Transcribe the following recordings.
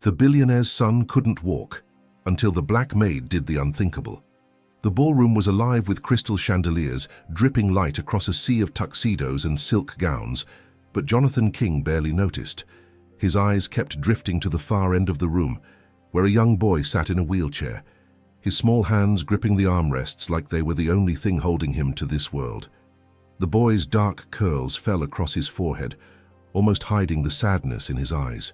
The billionaire's son couldn't walk until the Black Maid did the unthinkable. The ballroom was alive with crystal chandeliers, dripping light across a sea of tuxedos and silk gowns, but Jonathan King barely noticed. His eyes kept drifting to the far end of the room, where a young boy sat in a wheelchair, his small hands gripping the armrests like they were the only thing holding him to this world. The boy's dark curls fell across his forehead, almost hiding the sadness in his eyes.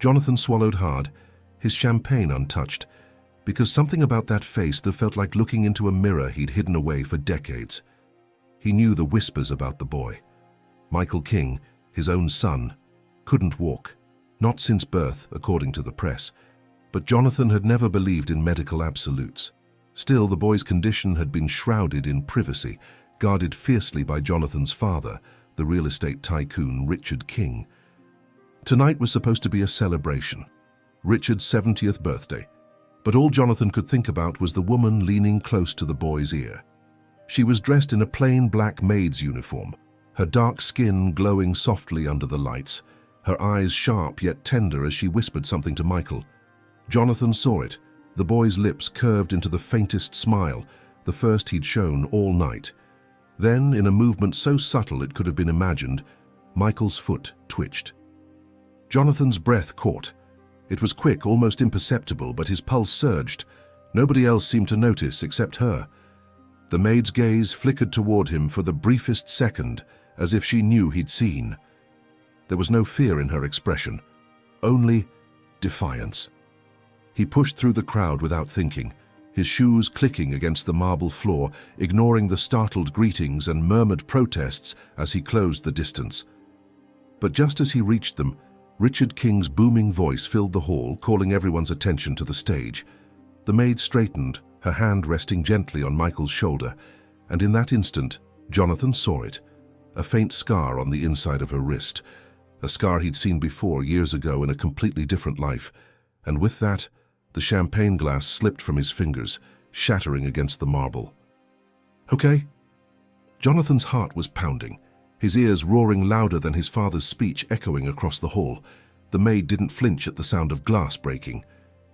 Jonathan swallowed hard, his champagne untouched, because something about that face that felt like looking into a mirror he'd hidden away for decades. He knew the whispers about the boy. Michael King, his own son, couldn't walk, not since birth, according to the press. But Jonathan had never believed in medical absolutes. Still, the boy's condition had been shrouded in privacy, guarded fiercely by Jonathan's father, the real estate tycoon Richard King. Tonight was supposed to be a celebration, Richard's 70th birthday, but all Jonathan could think about was the woman leaning close to the boy's ear. She was dressed in a plain black maid's uniform, her dark skin glowing softly under the lights, her eyes sharp yet tender as she whispered something to Michael. Jonathan saw it. The boy's lips curved into the faintest smile, the first he'd shown all night. Then, in a movement so subtle it could have been imagined, Michael's foot twitched. Jonathan's breath caught. It was quick, almost imperceptible, but his pulse surged. Nobody else seemed to notice except her. The maid's gaze flickered toward him for the briefest second, as if she knew he'd seen. There was no fear in her expression, only defiance. He pushed through the crowd without thinking, his shoes clicking against the marble floor, ignoring the startled greetings and murmured protests as he closed the distance. But just as he reached them, Richard King's booming voice filled the hall, calling everyone's attention to the stage. The maid straightened, her hand resting gently on Michael's shoulder, and in that instant, Jonathan saw it, a faint scar on the inside of her wrist, a scar he'd seen before years ago in a completely different life, and with that, the champagne glass slipped from his fingers, shattering against the marble. "Okay?" Jonathan's heart was pounding, his ears roaring louder than his father's speech echoing across the hall. The maid didn't flinch at the sound of glass breaking.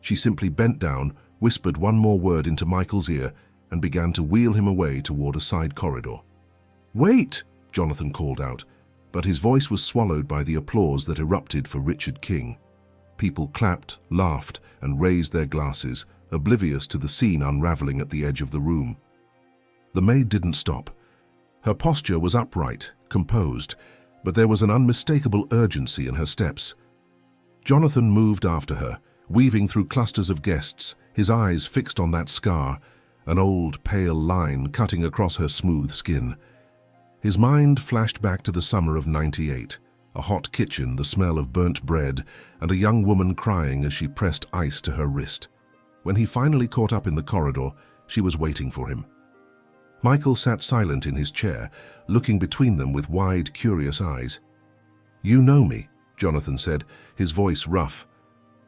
She simply bent down, whispered one more word into Michael's ear, and began to wheel him away toward a side corridor. "Wait!" Jonathan called out, but his voice was swallowed by the applause that erupted for Richard King. People clapped, laughed, and raised their glasses, oblivious to the scene unraveling at the edge of the room. The maid didn't stop. Her posture was upright, composed, but there was an unmistakable urgency in her steps. Jonathan moved after her, weaving through clusters of guests, his eyes fixed on that scar, an old, pale line cutting across her smooth skin. His mind flashed back to the summer of '98. A hot kitchen, the smell of burnt bread, and a young woman crying as she pressed ice to her wrist. When he finally caught up in the corridor, she was waiting for him. Michael sat silent in his chair, looking between them with wide, curious eyes. "You know me," Jonathan said, his voice rough.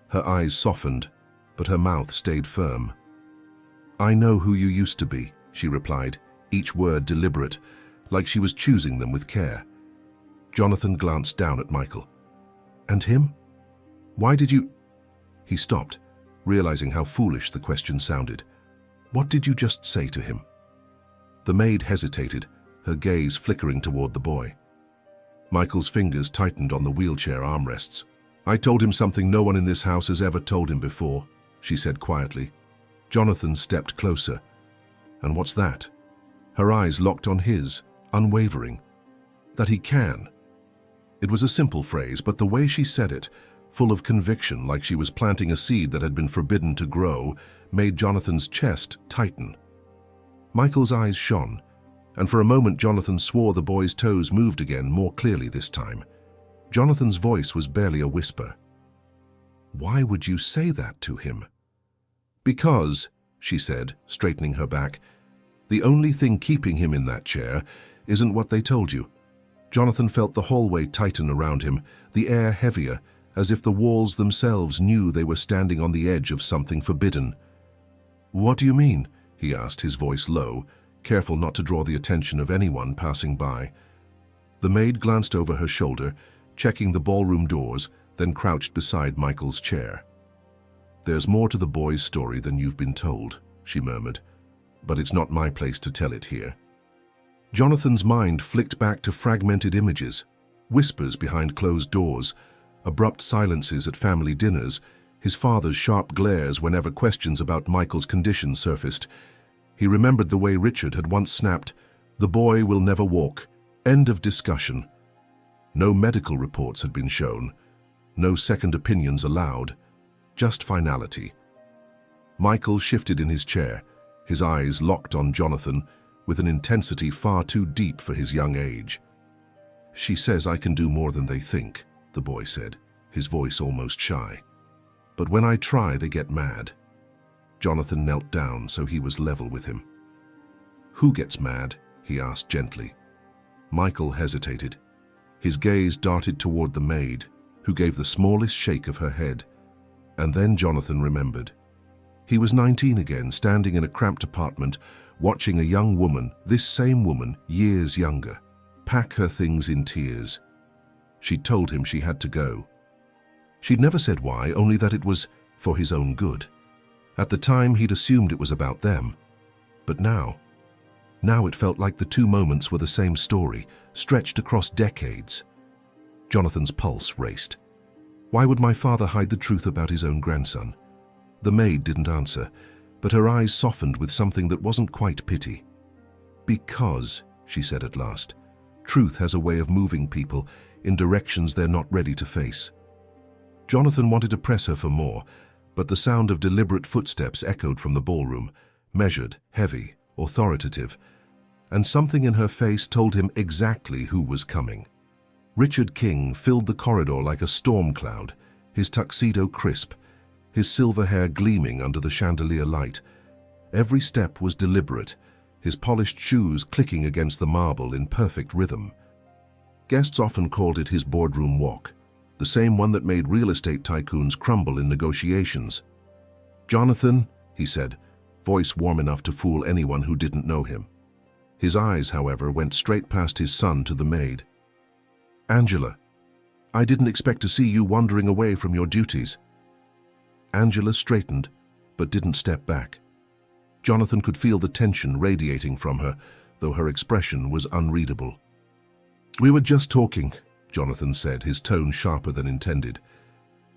Her eyes softened, but her mouth stayed firm. "I know who you used to be," she replied, each word deliberate, like she was choosing them with care. Jonathan glanced down at Michael. "And him? Why did you—" He stopped, realizing how foolish the question sounded. "What did you just say to him?" The maid hesitated, her gaze flickering toward the boy. Michael's fingers tightened on the wheelchair armrests. "I told him something no one in this house has ever told him before," she said quietly. Jonathan stepped closer. "And what's that?" Her eyes locked on his, unwavering. "That he can." It was a simple phrase, but the way she said it, full of conviction, like she was planting a seed that had been forbidden to grow, made Jonathan's chest tighten. Michael's eyes shone, and for a moment Jonathan swore the boy's toes moved again, more clearly this time. Jonathan's voice was barely a whisper. "Why would you say that to him?" "Because," she said, straightening her back, "the only thing keeping him in that chair isn't what they told you." Jonathan felt the hallway tighten around him, the air heavier, as if the walls themselves knew they were standing on the edge of something forbidden. "What do you mean?" he asked, his voice low, careful not to draw the attention of anyone passing by. The maid glanced over her shoulder, checking the ballroom doors, then crouched beside Michael's chair. "There's more to the boy's story than you've been told," she murmured, "but it's not my place to tell it here." Jonathan's mind flicked back to fragmented images, whispers behind closed doors, abrupt silences at family dinners, his father's sharp glares whenever questions about Michael's condition surfaced. He remembered the way Richard had once snapped, "The boy will never walk. End of discussion." No medical reports had been shown, no second opinions allowed, just finality. Michael shifted in his chair, his eyes locked on Jonathan with an intensity far too deep for his young age. "She says I can do more than they think," the boy said, his voice almost shy. "But when I try, they get mad." Jonathan knelt down so he was level with him. "Who gets mad?" he asked gently. Michael hesitated. His gaze darted toward the maid, who gave the smallest shake of her head. And then Jonathan remembered. He was 19 again, standing in a cramped apartment, watching a young woman, this same woman, years younger, pack her things in tears. She'd told him she had to go. She'd never said why, only that it was for his own good. At the time, he'd assumed it was about them. But now it felt like the two moments were the same story, stretched across decades. Jonathan's pulse raced. Why would my father hide the truth about his own grandson? The maid didn't answer, but her eyes softened with something that wasn't quite pity. "Because," she said at last, "truth has a way of moving people in directions they're not ready to face." Jonathan wanted to press her for more, but the sound of deliberate footsteps echoed from the ballroom, measured, heavy, authoritative, and something in her face told him exactly who was coming. Richard King filled the corridor like a storm cloud, his tuxedo crisp, his silver hair gleaming under the chandelier light. Every step was deliberate, his polished shoes clicking against the marble in perfect rhythm. Guests often called it his boardroom walk, the same one that made real estate tycoons crumble in negotiations. "Jonathan," he said, voice warm enough to fool anyone who didn't know him. His eyes, however, went straight past his son to the maid. "Angela, I didn't expect to see you wandering away from your duties." Angela straightened, but didn't step back. Jonathan could feel the tension radiating from her, though her expression was unreadable. "We were just talking," Jonathan said, his tone sharper than intended.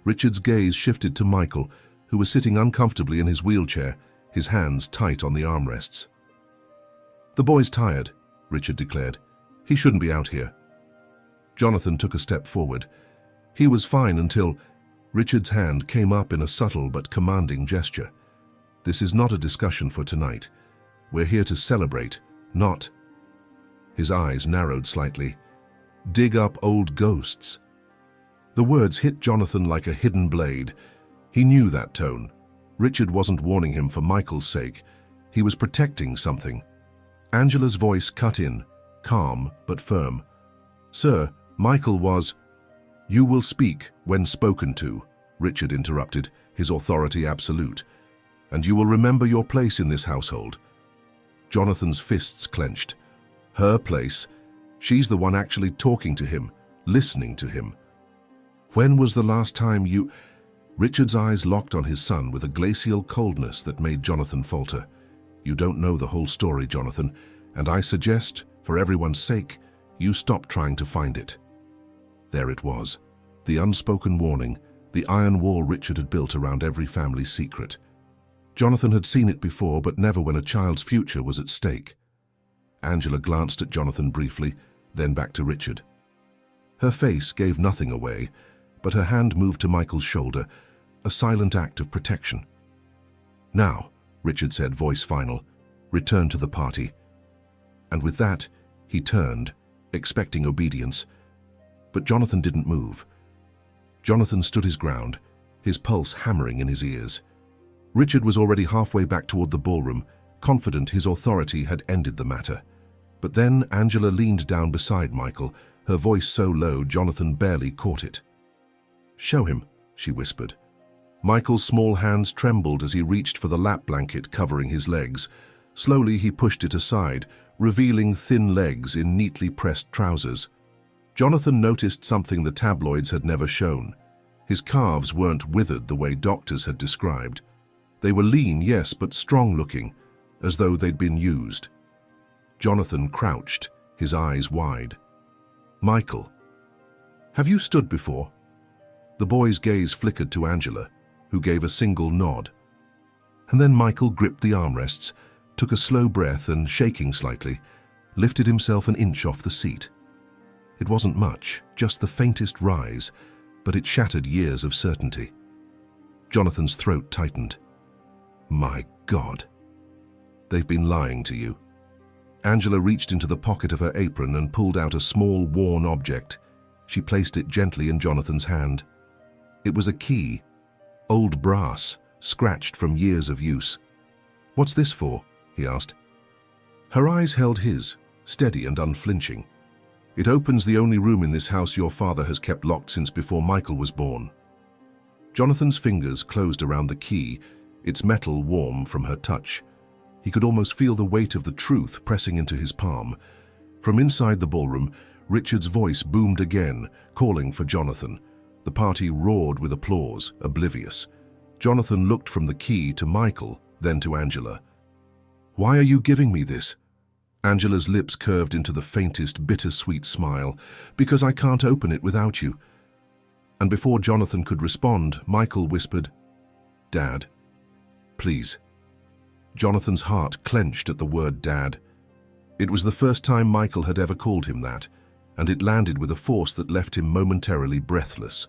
Richard's gaze shifted to Michael, who was sitting uncomfortably in his wheelchair, his hands tight on the armrests. "The boy's tired," Richard declared. "He shouldn't be out here." Jonathan took a step forward. He was fine until Richard's hand came up in a subtle but commanding gesture. "This is not a discussion for tonight. We're here to celebrate, not—" His eyes narrowed slightly. "Dig up old ghosts." The words hit Jonathan like a hidden blade. He knew that tone. Richard wasn't warning him for Michael's sake. He was protecting something. Angela's voice cut in, calm but firm. "Sir, Michael was—" "You will speak when spoken to," Richard interrupted, his authority absolute. "And you will remember your place in this household." Jonathan's fists clenched. Her place? She's the one actually talking to him, listening to him. "When was the last time you—" Richard's eyes locked on his son with a glacial coldness that made Jonathan falter. "You don't know the whole story, Jonathan, and I suggest, for everyone's sake, you stop trying to find it." There it was, the unspoken warning, the iron wall Richard had built around every family secret. Jonathan had seen it before, but never when a child's future was at stake. Angela glanced at Jonathan briefly, then back to Richard. Her face gave nothing away, but her hand moved to Michael's shoulder, a silent act of protection. "Now," Richard said, voice final, "return to the party." And with that, he turned, expecting obedience. But Jonathan didn't move. Jonathan stood his ground, his pulse hammering in his ears. Richard was already halfway back toward the ballroom, confident his authority had ended the matter. But then Angela leaned down beside Michael, her voice so low Jonathan barely caught it. "Show him," she whispered. Michael's small hands trembled as he reached for the lap blanket covering his legs. Slowly he pushed it aside, revealing thin legs in neatly pressed trousers. Jonathan noticed something the tabloids had never shown. His calves weren't withered the way doctors had described. They were lean, yes, but strong-looking, as though they'd been used. Jonathan crouched, his eyes wide. "Michael, have you stood before?" The boy's gaze flickered to Angela, who gave a single nod. And then Michael gripped the armrests, took a slow breath and, shaking slightly, lifted himself an inch off the seat. It wasn't much, just the faintest rise, but it shattered years of certainty. Jonathan's throat tightened. "My God. They've been lying to you." Angela reached into the pocket of her apron and pulled out a small, worn object. She placed it gently in Jonathan's hand. It was a key, old brass, scratched from years of use. "What's this for?" he asked. Her eyes held his, steady and unflinching. "It opens the only room in this house your father has kept locked since before Michael was born." Jonathan's fingers closed around the key, its metal warm from her touch. He could almost feel the weight of the truth pressing into his palm. From inside the ballroom, Richard's voice boomed again, calling for Jonathan. The party roared with applause, oblivious. Jonathan looked from the key to Michael, then to Angela. "Why are you giving me this?" Angela's lips curved into the faintest, bittersweet smile. "Because I can't open it without you." And before Jonathan could respond, Michael whispered, "Dad, please." Jonathan's heart clenched at the word Dad. It was the first time Michael had ever called him that, and it landed with a force that left him momentarily breathless.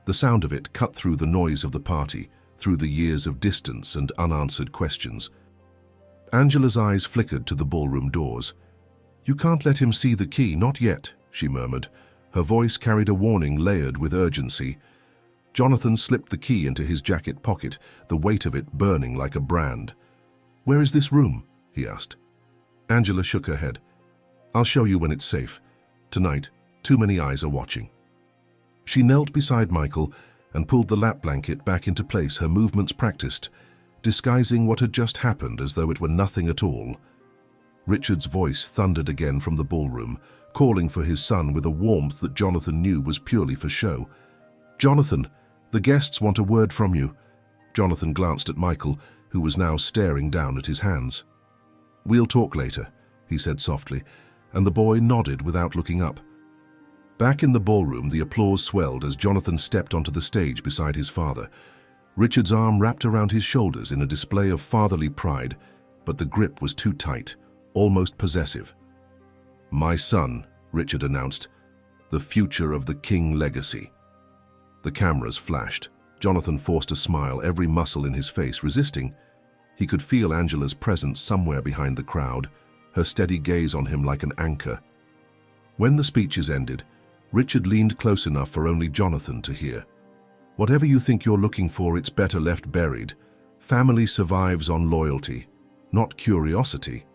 The sound of it cut through the noise of the party, through the years of distance and unanswered questions. Angela's eyes flickered to the ballroom doors. "You can't let him see the key, not yet," she murmured. Her voice carried a warning layered with urgency. Jonathan slipped the key into his jacket pocket, the weight of it burning like a brand. "Where is this room?" he asked. Angela shook her head. "I'll show you when it's safe. Tonight, too many eyes are watching." She knelt beside Michael and pulled the lap blanket back into place, her movements practiced, disguising what had just happened as though it were nothing at all. Richard's voice thundered again from the ballroom, calling for his son with a warmth that Jonathan knew was purely for show. "Jonathan, the guests want a word from you." Jonathan glanced at Michael, who was now staring down at his hands. "We'll talk later," he said softly, and the boy nodded without looking up. Back in the ballroom, the applause swelled as Jonathan stepped onto the stage beside his father. Richard's arm wrapped around his shoulders in a display of fatherly pride, but the grip was too tight, almost possessive. "My son," Richard announced, "the future of the King legacy." The cameras flashed. Jonathan forced a smile, every muscle in his face resisting. He could feel Angela's presence somewhere behind the crowd, her steady gaze on him like an anchor. When the speeches ended, Richard leaned close enough for only Jonathan to hear. "Whatever you think you're looking for, it's better left buried. Family survives on loyalty, not curiosity."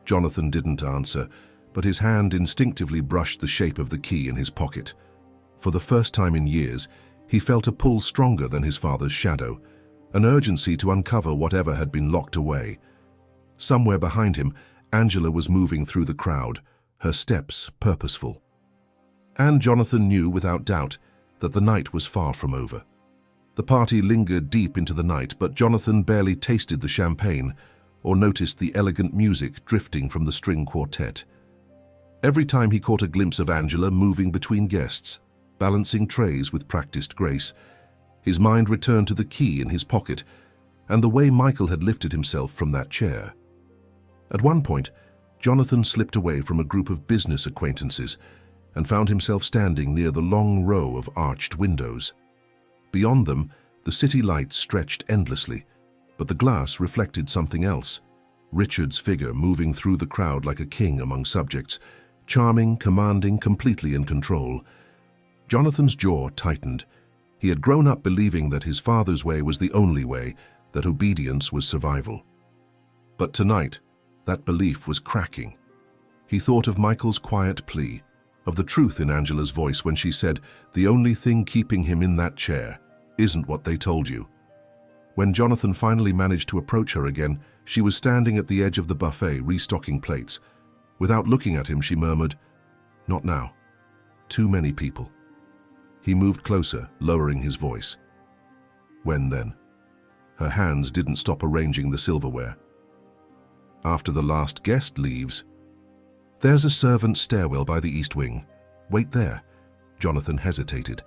Jonathan didn't answer, but his hand instinctively brushed the shape of the key in his pocket. For the first time in years, he felt a pull stronger than his father's shadow, an urgency to uncover whatever had been locked away. Somewhere behind him, Angela was moving through the crowd, her steps purposeful. And Jonathan knew without doubt that the night was far from over. The party lingered deep into the night, but Jonathan barely tasted the champagne or noticed the elegant music drifting from the string quartet. Every time he caught a glimpse of Angela moving between guests, balancing trays with practiced grace, his mind returned to the key in his pocket and the way Michael had lifted himself from that chair. At one point, Jonathan slipped away from a group of business acquaintances and found himself standing near the long row of arched windows. Beyond them, the city lights stretched endlessly, but the glass reflected something else. Richard's figure moving through the crowd like a king among subjects, charming, commanding, completely in control. Jonathan's jaw tightened. He had grown up believing that his father's way was the only way, that obedience was survival. But tonight, that belief was cracking. He thought of Michael's quiet plea, of the truth in Angela's voice when she said, "The only thing keeping him in that chair isn't what they told you." When Jonathan finally managed to approach her again, she was standing at the edge of the buffet, restocking plates. Without looking at him, she murmured, "Not now. Too many people." He moved closer, lowering his voice. When then? Her hands didn't stop arranging the silverware. After the last guest leaves. There's a servant's stairwell by the east wing. Wait there. Jonathan hesitated.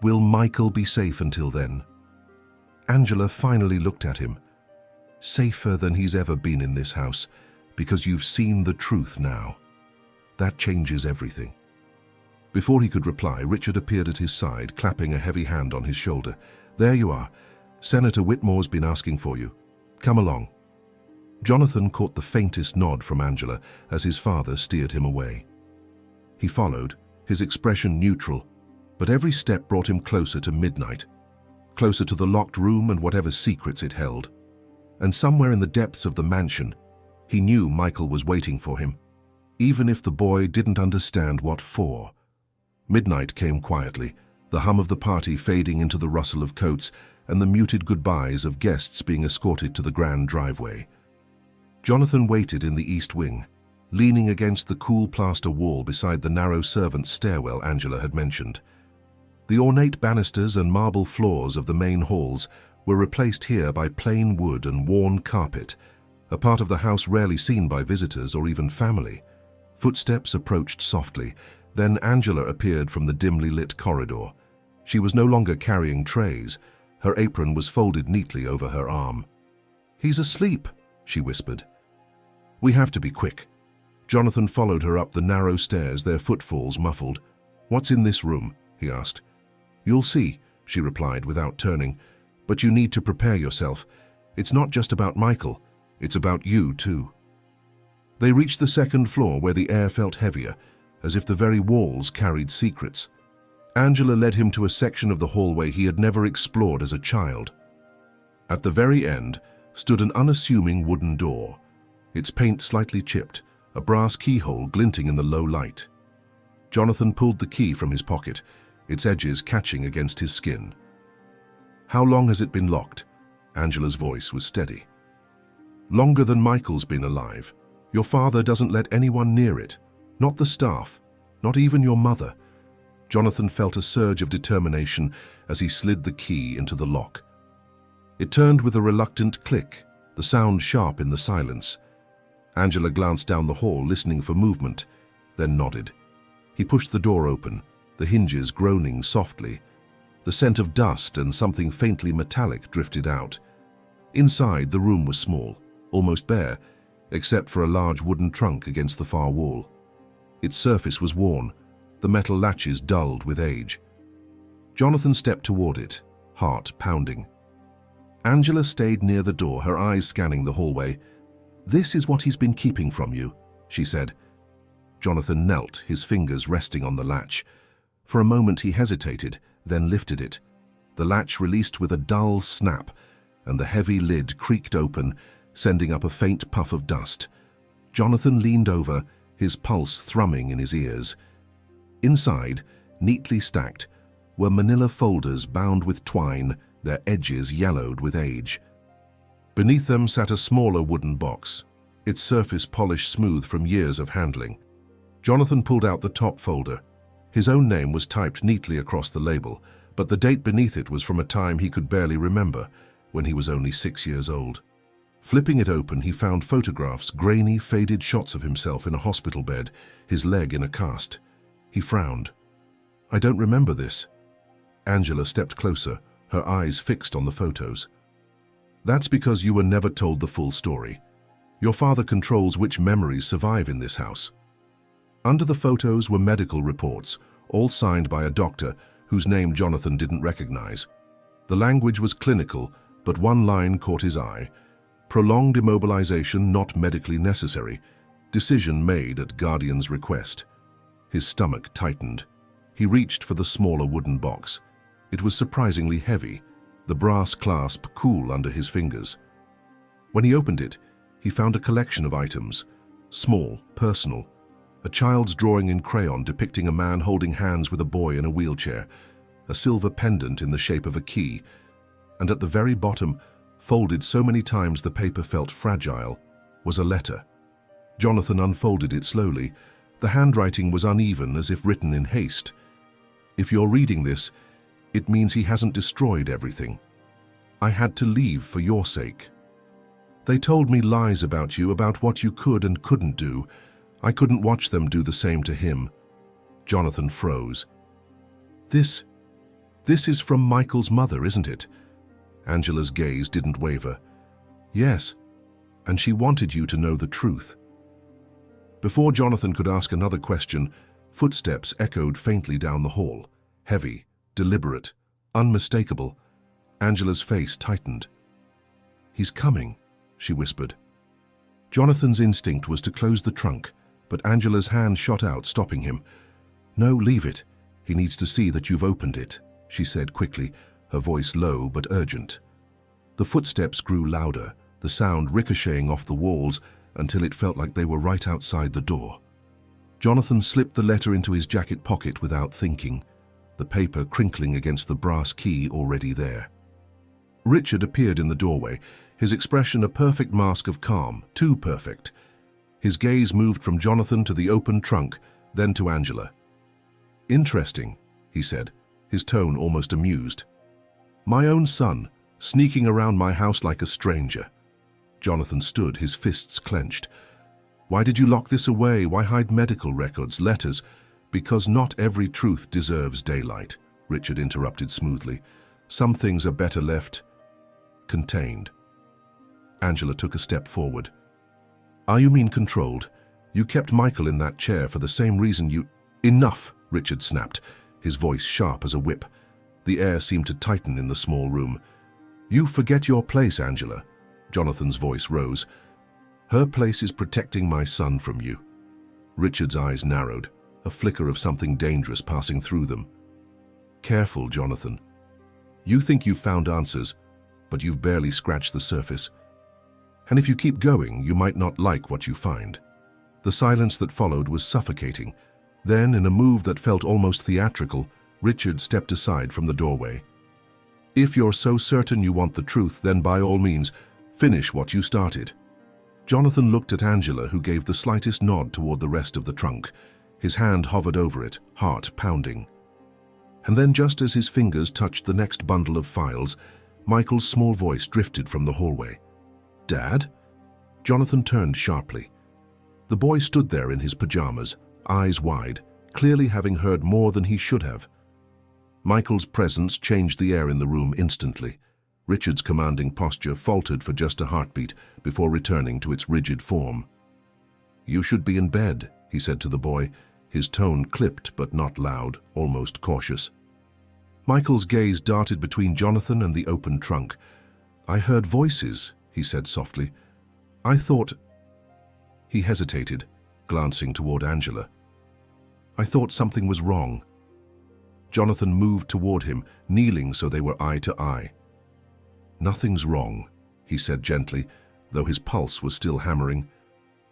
Will Michael be safe until then? Angela finally looked at him. Safer than he's ever been in this house, because you've seen the truth now. That changes everything. Before he could reply, Richard appeared at his side, clapping a heavy hand on his shoulder. There you are. Senator Whitmore's been asking for you. Come along. Jonathan caught the faintest nod from Angela as his father steered him away. He followed, his expression neutral, but every step brought him closer to midnight, closer to the locked room and whatever secrets it held. And somewhere in the depths of the mansion, he knew Michael was waiting for him, even if the boy didn't understand what for. Midnight came quietly, the hum of the party fading into the rustle of coats and the muted goodbyes of guests being escorted to the grand driveway. Jonathan waited in the east wing, leaning against the cool plaster wall beside the narrow servants' stairwell Angela had mentioned. The ornate banisters and marble floors of the main halls were replaced here by plain wood and worn carpet, a part of the house rarely seen by visitors or even family. Footsteps approached softly, then Angela appeared from the dimly lit corridor. She was no longer carrying trays. Her apron was folded neatly over her arm. "He's asleep," she whispered. "We have to be quick." Jonathan followed her up the narrow stairs, their footfalls muffled. "What's in this room?" he asked. "You'll see," she replied without turning. "But you need to prepare yourself. It's not just about Michael, it's about you too." They reached the second floor where the air felt heavier, as if the very walls carried secrets. Angela led him to a section of the hallway he had never explored as a child. At the very end stood an unassuming wooden door, its paint slightly chipped, a brass keyhole glinting in the low light. Jonathan pulled the key from his pocket, its edges catching against his skin. "How long has it been locked?" Angela's voice was steady. "Longer than Michael's been alive. Your father doesn't let anyone near it. Not the staff, not even your mother." Jonathan felt a surge of determination as he slid the key into the lock. It turned with a reluctant click, the sound sharp in the silence. Angela glanced down the hall, listening for movement, then nodded. He pushed the door open, the hinges groaning softly. The scent of dust and something faintly metallic drifted out. Inside, the room was small, almost bare, except for a large wooden trunk against the far wall. Its surface was worn, the metal latches dulled with age. Jonathan stepped toward it, heart pounding. Angela stayed near the door, her eyes scanning the hallway. "This is what he's been keeping from you," she said. Jonathan knelt, his fingers resting on the latch. For a moment he hesitated, then lifted it. The latch released with a dull snap, and the heavy lid creaked open, sending up a faint puff of dust. Jonathan leaned over, his pulse thrumming in his ears. Inside, neatly stacked, were manila folders bound with twine, their edges yellowed with age. Beneath them sat a smaller wooden box, its surface polished smooth from years of handling. Jonathan pulled out the top folder. His own name was typed neatly across the label, but the date beneath it was from a time he could barely remember, when he was only 6 years old. Flipping it open, he found photographs, grainy, faded shots of himself in a hospital bed, his leg in a cast. He frowned. "I don't remember this." Angela stepped closer, her eyes fixed on the photos. "That's because you were never told the full story. Your father controls which memories survive in this house." Under the photos were medical reports, all signed by a doctor whose name Jonathan didn't recognize. The language was clinical, but one line caught his eye. "Prolonged immobilization not medically necessary. Decision made at guardian's request." His stomach tightened. He reached for the smaller wooden box. It was surprisingly heavy, the brass clasp cool under his fingers. When he opened it, he found a collection of items, small, personal. A child's drawing in crayon depicting a man holding hands with a boy in a wheelchair, a silver pendant in the shape of a key, and at the very bottom, folded so many times the paper felt fragile, was a letter. Jonathan unfolded it slowly. The handwriting was uneven, as if written in haste. If you're reading this, it means he hasn't destroyed everything. I had to leave for your sake. They told me lies about you, about what you could and couldn't do. I couldn't watch them do the same to him. Jonathan froze. This is from Michael's mother, isn't it? Angela's gaze didn't waver. Yes, and she wanted you to know the truth. Before Jonathan could ask another question, footsteps echoed faintly down the hall. Heavy, deliberate, unmistakable. Angela's face tightened. He's coming, she whispered. Jonathan's instinct was to close the trunk, but Angela's hand shot out, stopping him. No, leave it. He needs to see that you've opened it, she said quickly, her voice low but urgent. The footsteps grew louder, the sound ricocheting off the walls until it felt like they were right outside the door. Jonathan slipped the letter into his jacket pocket without thinking, the paper crinkling against the brass key already there. Richard appeared in the doorway, his expression a perfect mask of calm, too perfect. His gaze moved from Jonathan to the open trunk, then to Angela. Interesting, he said, his tone almost amused. My own son, sneaking around my house like a stranger. Jonathan stood, his fists clenched. Why did you lock this away? Why hide medical records, letters? Because not every truth deserves daylight, Richard interrupted smoothly. Some things are better left contained. Angela took a step forward. You mean controlled? You kept Michael in that chair for the same reason you— Enough, Richard snapped, his voice sharp as a whip. The air seemed to tighten in the small room. You forget your place, Angela. Jonathan's voice rose. Her place is protecting my son from you. Richard's eyes narrowed, a flicker of something dangerous passing through them. Careful, Jonathan. You think you've found answers, but you've barely scratched the surface. And if you keep going, you might not like what you find. The silence that followed was suffocating. Then, in a move that felt almost theatrical, Richard stepped aside from the doorway. If you're so certain you want the truth, then by all means, finish what you started. Jonathan looked at Angela, who gave the slightest nod toward the rest of the trunk. His hand hovered over it, heart pounding. And then, just as his fingers touched the next bundle of files, Michael's small voice drifted from the hallway. Dad? Jonathan turned sharply. The boy stood there in his pajamas, eyes wide, clearly having heard more than he should have. Michael's presence changed the air in the room instantly. Richard's commanding posture faltered for just a heartbeat before returning to its rigid form. You should be in bed, he said to the boy, his tone clipped but not loud, almost cautious. Michael's gaze darted between Jonathan and the open trunk. I heard voices, he said softly. I thought— He hesitated, glancing toward Angela. I thought something was wrong. Jonathan moved toward him, kneeling so they were eye to eye. Nothing's wrong, he said gently, though his pulse was still hammering.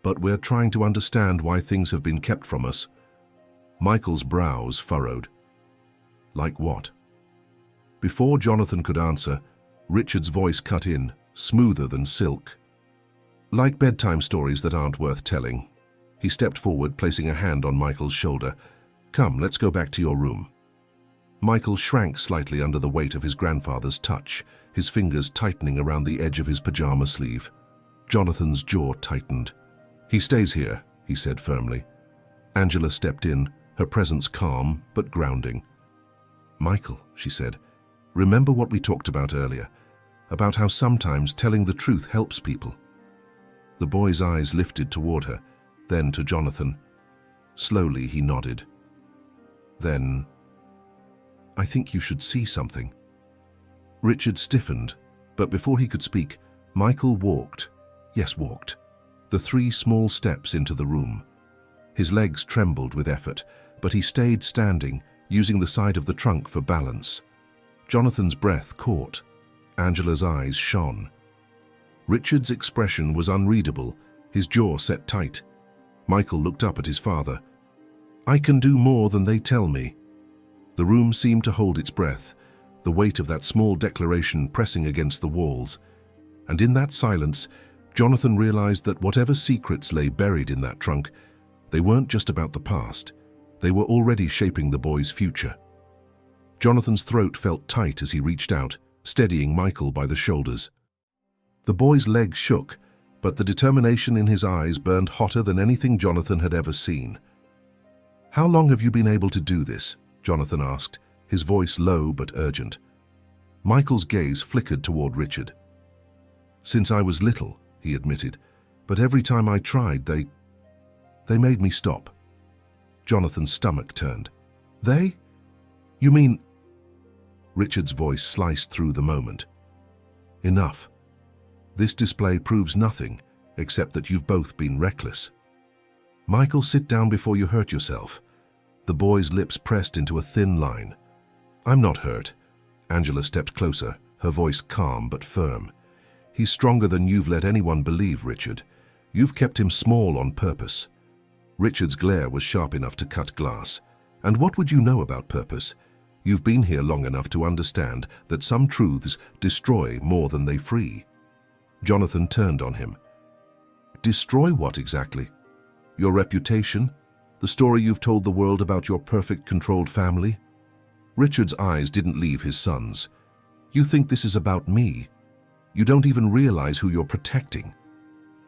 But we're trying to understand why things have been kept from us. Michael's brows furrowed. Like what? Before Jonathan could answer, Richard's voice cut in, smoother than silk. Like bedtime stories that aren't worth telling. He stepped forward, placing a hand on Michael's shoulder. Come, let's go back to your room. Michael shrank slightly under the weight of his grandfather's touch, his fingers tightening around the edge of his pajama sleeve. Jonathan's jaw tightened. He stays here, he said firmly. Angela stepped in, her presence calm but grounding. Michael, she said, remember what we talked about earlier, about how sometimes telling the truth helps people. The boy's eyes lifted toward her, then to Jonathan. Slowly he nodded. Then, I think you should see something. Richard stiffened, but before he could speak, Michael walked, the 3 small steps into the room. His legs trembled with effort, but he stayed standing, using the side of the trunk for balance. Jonathan's breath caught. Angela's eyes shone. Richard's expression was unreadable, his jaw set tight. Michael looked up at his father. I can do more than they tell me. The room seemed to hold its breath, the weight of that small declaration pressing against the walls. And in that silence, Jonathan realized that whatever secrets lay buried in that trunk, they weren't just about the past. They were already shaping the boy's future. Jonathan's throat felt tight as he reached out, steadying Michael by the shoulders. The boy's legs shook, but the determination in his eyes burned hotter than anything Jonathan had ever seen. "How long have you been able to do this?" Jonathan asked, his voice low but urgent. Michael's gaze flickered toward Richard. "Since I was little," he admitted, "but every time I tried, they made me stop." Jonathan's stomach turned. "They? You mean—" Richard's voice sliced through the moment. "Enough. This display proves nothing, except that you've both been reckless. Michael, sit down before you hurt yourself." The boy's lips pressed into a thin line. "I'm not hurt." Angela stepped closer, her voice calm but firm. "He's stronger than you've let anyone believe, Richard. You've kept him small on purpose." Richard's glare was sharp enough to cut glass. "And what would you know about purpose? You've been here long enough to understand that some truths destroy more than they free." Jonathan turned on him. "Destroy what exactly? Your reputation? The story you've told the world about your perfect, controlled family?" Richard's eyes didn't leave his son's. "You think this is about me? You don't even realize who you're protecting."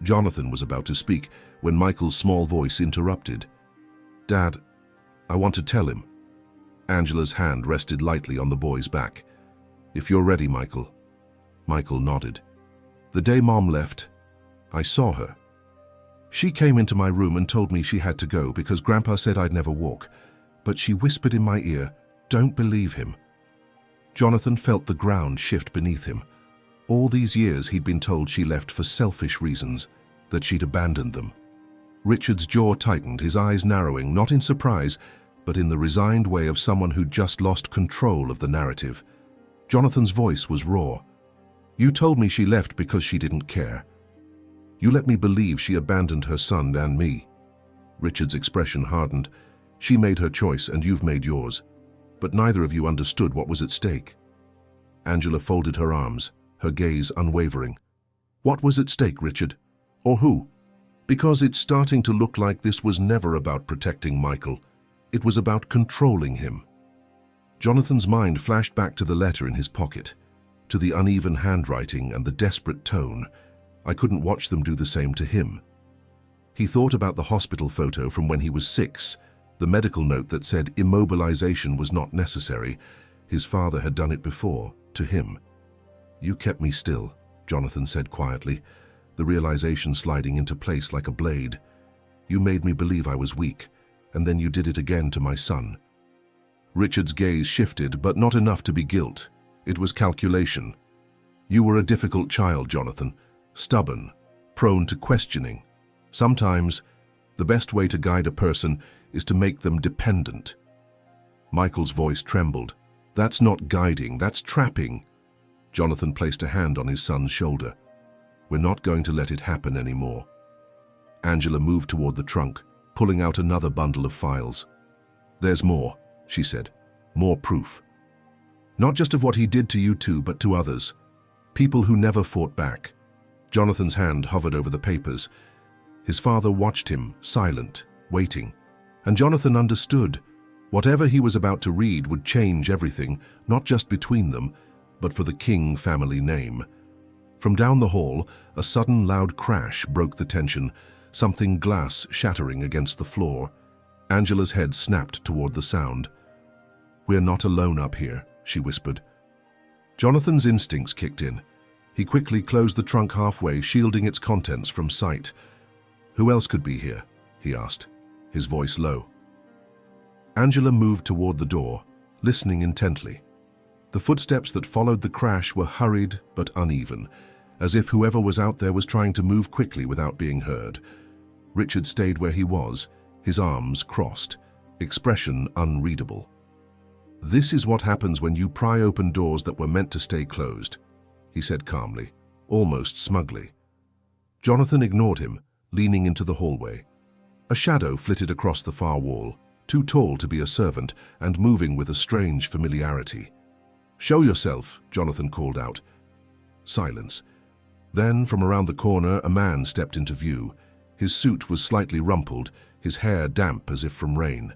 Jonathan was about to speak when Michael's small voice interrupted. "Dad, I want to tell him." Angela's hand rested lightly on the boy's back. "If you're ready, Michael." Michael nodded. "The day Mom left, I saw her. She came into my room and told me she had to go because Grandpa said I'd never walk. But she whispered in my ear, 'Don't believe him.'" Jonathan felt the ground shift beneath him. All these years he'd been told she left for selfish reasons, that she'd abandoned them. Richard's jaw tightened, his eyes narrowing, not in surprise, but in the resigned way of someone who'd just lost control of the narrative. Jonathan's voice was raw. "You told me she left because she didn't care. You let me believe she abandoned her son and me." Richard's expression hardened. "She made her choice and you've made yours. But neither of you understood what was at stake." Angela folded her arms, her gaze unwavering. "What was at stake, Richard? Or who? Because it's starting to look like this was never about protecting Michael. It was about controlling him." Jonathan's mind flashed back to the letter in his pocket, to the uneven handwriting and the desperate tone. I couldn't watch them do the same to him. He thought about the hospital photo from when he was 6, the medical note that said immobilization was not necessary. His father had done it before, to him. "You kept me still," Jonathan said quietly, the realization sliding into place like a blade. "You made me believe I was weak, and then you did it again to my son." Richard's gaze shifted, but not enough to be guilt. It was calculation. "You were a difficult child, Jonathan. Stubborn, prone to questioning. Sometimes, the best way to guide a person is to make them dependent." Michael's voice trembled. "That's not guiding, that's trapping." Jonathan placed a hand on his son's shoulder. "We're not going to let it happen anymore." Angela moved toward the trunk, pulling out another bundle of files. "There's more," she said. "More proof. Not just of what he did to you two, but to others. People who never fought back." Jonathan's hand hovered over the papers. His father watched him, silent, waiting. And Jonathan understood. Whatever he was about to read would change everything, not just between them, but for the King family name. From down the hall, a sudden loud crash broke the tension, something glass shattering against the floor. Angela's head snapped toward the sound. "We're not alone up here," she whispered. Jonathan's instincts kicked in. He quickly closed the trunk halfway, shielding its contents from sight. "Who else could be here?" he asked, his voice low. Angela moved toward the door, listening intently. The footsteps that followed the crash were hurried but uneven, as if whoever was out there was trying to move quickly without being heard. Richard stayed where he was, his arms crossed, expression unreadable. "This is what happens when you pry open doors that were meant to stay closed," he said calmly, almost smugly. Jonathan ignored him, leaning into the hallway. A shadow flitted across the far wall, too tall to be a servant and moving with a strange familiarity. "Show yourself," Jonathan called out. Silence. Then, from around the corner, a man stepped into view. His suit was slightly rumpled, his hair damp as if from rain.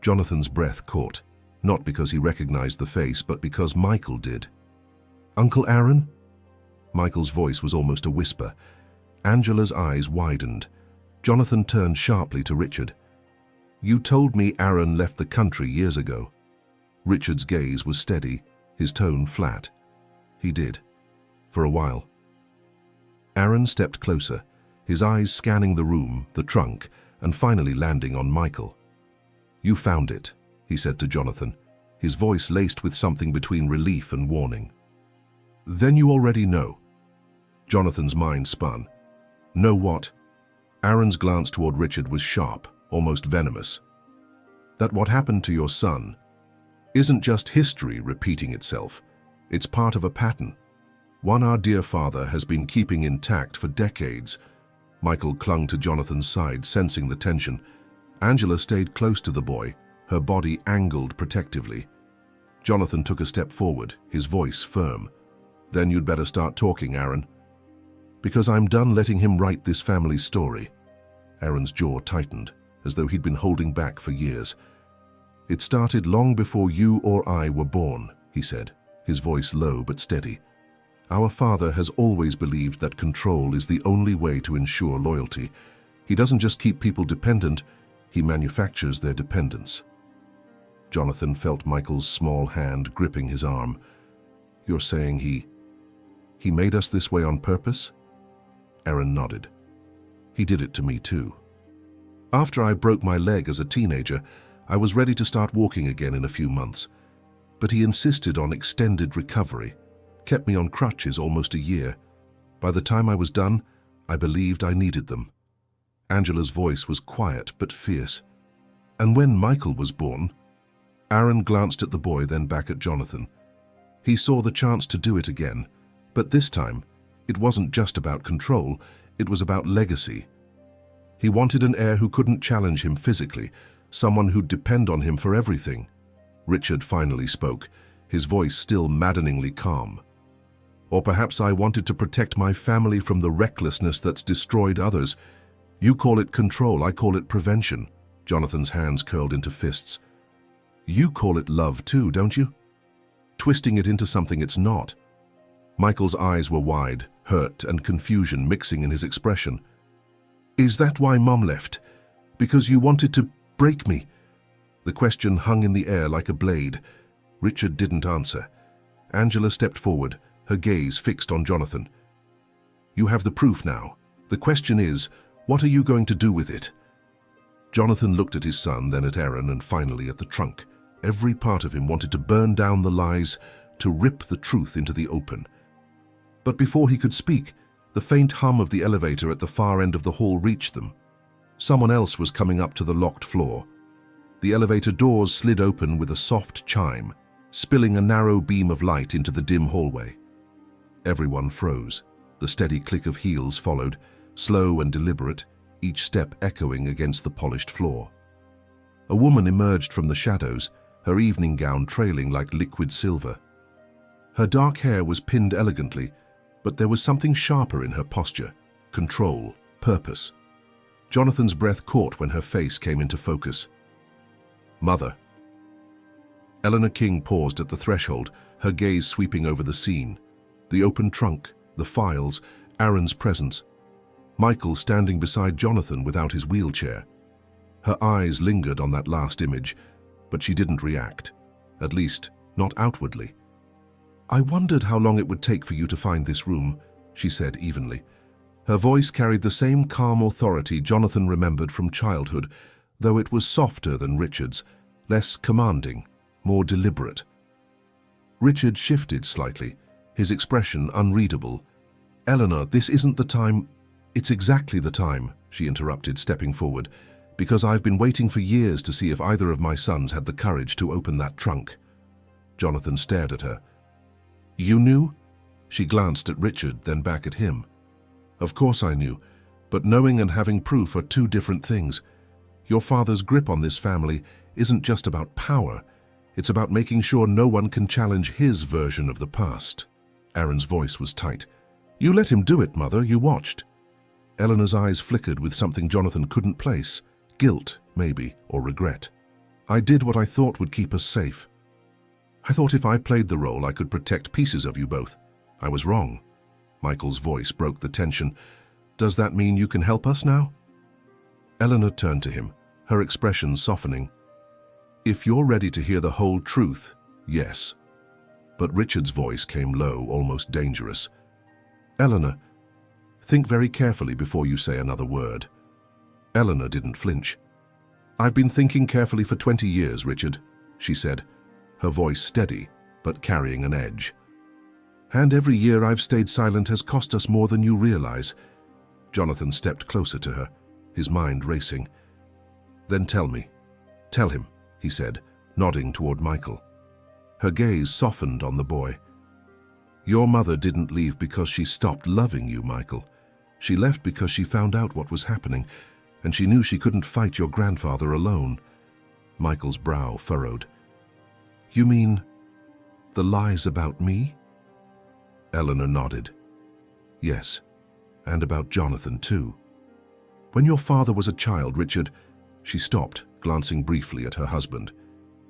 Jonathan's breath caught. not because he recognized the face, but because Michael did. "Uncle Aaron?" Michael's voice was almost a whisper. Angela's eyes widened. Jonathan turned sharply to Richard. "You told me Aaron left the country years ago." Richard's gaze was steady, his tone flat. "He did. For a while." Aaron stepped closer, his eyes scanning the room, the trunk, and finally landing on Michael. "You found it," he said to Jonathan, his voice laced with something between relief and warning. "Then you already know." Jonathan's mind spun. "Know what?" Aaron's glance toward Richard was sharp, almost venomous. "That what happened to your son isn't just history repeating itself. It's part of a pattern. One our dear father has been keeping intact for decades." Michael clung to Jonathan's side, sensing the tension. Angela stayed close to the boy, her body angled protectively. Jonathan took a step forward, his voice firm. "Then you'd better start talking, Aaron. Because I'm done letting him write this family's story." Aaron's jaw tightened, as though he'd been holding back for years. "It started long before you or I were born," he said, his voice low but steady. "Our father has always believed that control is the only way to ensure loyalty. He doesn't just keep people dependent, he manufactures their dependence." Jonathan felt Michael's small hand gripping his arm. "You're saying he made us this way on purpose?" Aaron nodded. "He did it to me too. After I broke my leg as a teenager, I was ready to start walking again in a few months. But he insisted on extended recovery, kept me on crutches almost a year. By the time I was done, I believed I needed them." Angela's voice was quiet but fierce. "And when Michael was born," Aaron glanced at the boy, then back at Jonathan. "He saw the chance to do it again, but this time, it wasn't just about control, it was about legacy. He wanted an heir who couldn't challenge him physically, someone who'd depend on him for everything." Richard finally spoke, his voice still maddeningly calm. "Or perhaps I wanted to protect my family from the recklessness that's destroyed others. You call it control, I call it prevention." Jonathan's hands curled into fists. "You call it love too, don't you? Twisting it into something it's not." Michael's eyes were wide, hurt and confusion mixing in his expression. "Is that why Mom left? Because you wanted to break me?" The question hung in the air like a blade. Richard didn't answer. Angela stepped forward, her gaze fixed on Jonathan. "You have the proof now. The question is, what are you going to do with it?" Jonathan looked at his son, then at Aaron, and finally at the trunk. Every part of him wanted to burn down the lies, to rip the truth into the open. But before he could speak, the faint hum of the elevator at the far end of the hall reached them. Someone else was coming up to the locked floor. The elevator doors slid open with a soft chime, spilling a narrow beam of light into the dim hallway. Everyone froze. The steady click of heels followed, slow and deliberate, each step echoing against the polished floor. A woman emerged from the shadows, her evening gown trailing like liquid silver. Her dark hair was pinned elegantly, but there was something sharper in her posture, control, purpose. Jonathan's breath caught when her face came into focus. "Mother." Eleanor King paused at the threshold, her gaze sweeping over the scene. The open trunk, the files, Aaron's presence. Michael standing beside Jonathan without his wheelchair. Her eyes lingered on that last image, but she didn't react, at least not outwardly. "I wondered how long it would take for you to find this room," she said evenly. Her voice carried the same calm authority Jonathan remembered from childhood, though it was softer than Richard's, less commanding, more deliberate. Richard shifted slightly, his expression unreadable. "Eleanor, this isn't the time—" "It's exactly the time," she interrupted, stepping forward, "because I've been waiting for years to see if either of my sons had the courage to open that trunk." Jonathan stared at her. "You knew?" She glanced at Richard, then back at him. "Of course I knew, but knowing and having proof are two different things. Your father's grip on this family isn't just about power. It's about making sure no one can challenge his version of the past." Aaron's voice was tight. "You let him do it, Mother. You watched." Eleanor's eyes flickered with something Jonathan couldn't place. Guilt, maybe, or regret. I did what I thought would keep us safe. I thought if I played the role, I could protect pieces of you both. I was wrong." Michael's voice broke the tension. "Does that mean you can help us now?" Eleanor turned to him, her expression softening. "If you're ready to hear the whole truth, yes." But Richard's voice came low, almost dangerous. "Eleanor, think very carefully before you say another word." Eleanor didn't flinch. "I've been thinking carefully for 20 years, Richard," she said, her voice steady but carrying an edge. "And every year I've stayed silent has cost us more than you realize." Jonathan stepped closer to her, his mind racing. "Then tell me. Tell him," he said, nodding toward Michael. Her gaze softened on the boy. "Your mother didn't leave because she stopped loving you, Michael. She left because she found out what was happening, and she knew she couldn't fight your grandfather alone." Michael's brow furrowed. "You mean the lies about me?" Eleanor nodded. "Yes, and about Jonathan too. When your father was a child, Richard," she stopped, glancing briefly at her husband.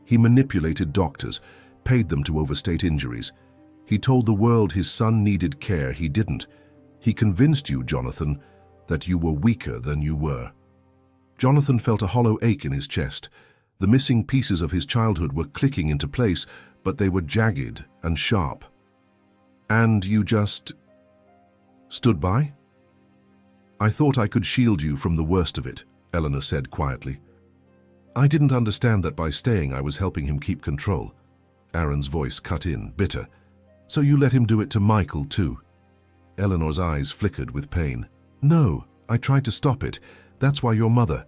"He manipulated doctors, paid them to overstate injuries. He told the world his son needed care. He didn't. He convinced you, Jonathan, that you were weaker than you were." Jonathan felt a hollow ache in his chest. The missing pieces of his childhood were clicking into place, but they were jagged and sharp. "And you just stood by?" "I thought I could shield you from the worst of it," Eleanor said quietly. "I didn't understand that by staying I was helping him keep control." Aaron's voice cut in, bitter. "So you let him do it to Michael too?" Eleanor's eyes flickered with pain. "No, I tried to stop it. That's why your mother—"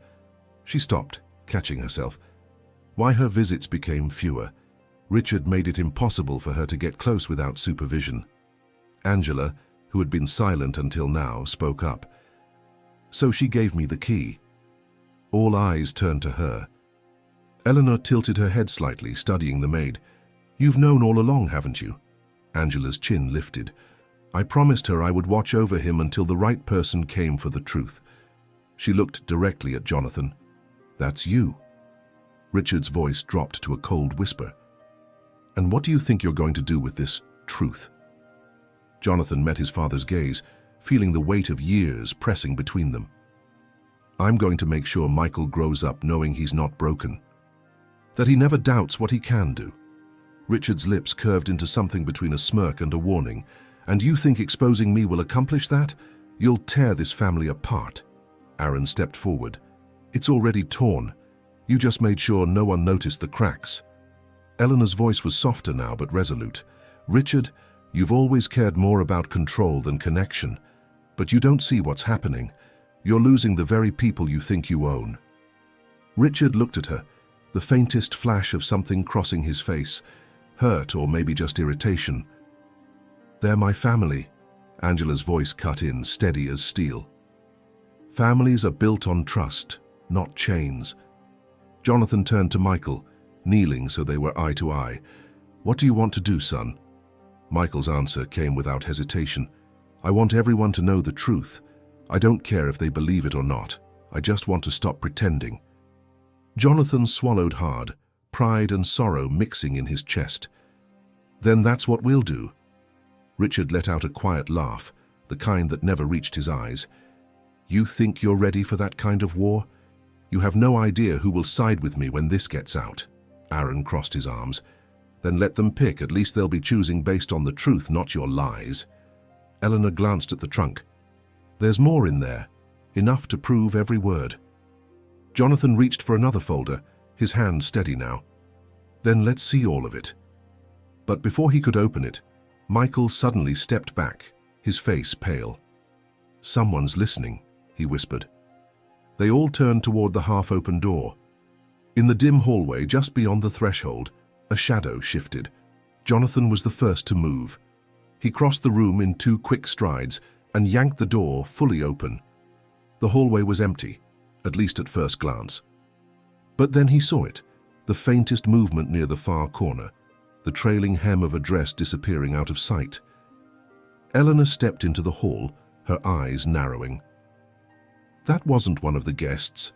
She stopped, catching herself. Why her visits became fewer. Richard made it impossible for her to get close without supervision. Angela, who had been silent until now, spoke up. "So she gave me the key." All eyes turned to her. Eleanor tilted her head slightly, studying the maid. "You've known all along, haven't you?" Angela's chin lifted. "I promised her I would watch over him until the right person came for the truth." She looked directly at Jonathan. "That's you." Richard's voice dropped to a cold whisper. "And what do you think you're going to do with this truth?" Jonathan met his father's gaze, feeling the weight of years pressing between them. "I'm going to make sure Michael grows up knowing he's not broken. That he never doubts what he can do." Richard's lips curved into something between a smirk and a warning. "And you think exposing me will accomplish that? You'll tear this family apart." Aaron stepped forward. "It's already torn. You just made sure no one noticed the cracks." Eleanor's voice was softer now but resolute. "Richard, you've always cared more about control than connection. But you don't see what's happening. You're losing the very people you think you own." Richard looked at her, the faintest flash of something crossing his face, hurt or maybe just irritation. "They're my family," Angela's voice cut in, steady as steel. "Families are built on trust, not chains." Jonathan turned to Michael, kneeling so they were eye to eye. "What do you want to do, son?" Michael's answer came without hesitation. "I want everyone to know the truth. I don't care if they believe it or not. I just want to stop pretending." Jonathan swallowed hard, pride and sorrow mixing in his chest. "Then that's what we'll do." Richard let out a quiet laugh, the kind that never reached his eyes. "You think you're ready for that kind of war? You have no idea who will side with me when this gets out." Aaron crossed his arms. "Then let them pick. At least they'll be choosing based on the truth, not your lies." Eleanor glanced at the trunk. "There's more in there, enough to prove every word." Jonathan reached for another folder, his hand steady now. "Then let's see all of it." But before he could open it, Michael suddenly stepped back, his face pale. "Someone's listening," he whispered. They all turned toward the half-open door. In the dim hallway just beyond the threshold, a shadow shifted. Jonathan was the first to move. He crossed the room in 2 quick strides and yanked the door fully open. The hallway was empty, at least at first glance. But then he saw it, the faintest movement near the far corner, the trailing hem of a dress disappearing out of sight. Eleanor stepped into the hall, her eyes narrowing. That wasn't one of the guests.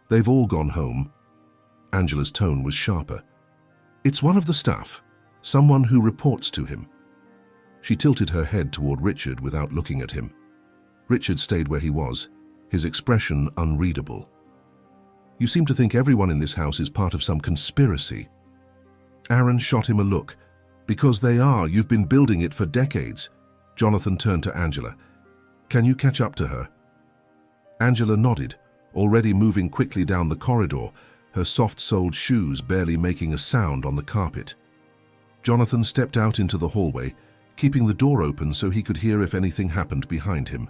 They've all gone home. Angela's tone was sharper. "It's one of the staff, someone who reports to him." She tilted her head toward Richard without looking at him. Richard stayed where he was, his expression unreadable. "You seem to think everyone in this house is part of some conspiracy." Aaron shot him a look. "Because they are. You've been building it for decades." Jonathan turned to Angela. "Can you catch up to her?" Angela nodded, already moving quickly down the corridor, her soft-soled shoes barely making a sound on the carpet. Jonathan stepped out into the hallway, keeping the door open so he could hear if anything happened behind him.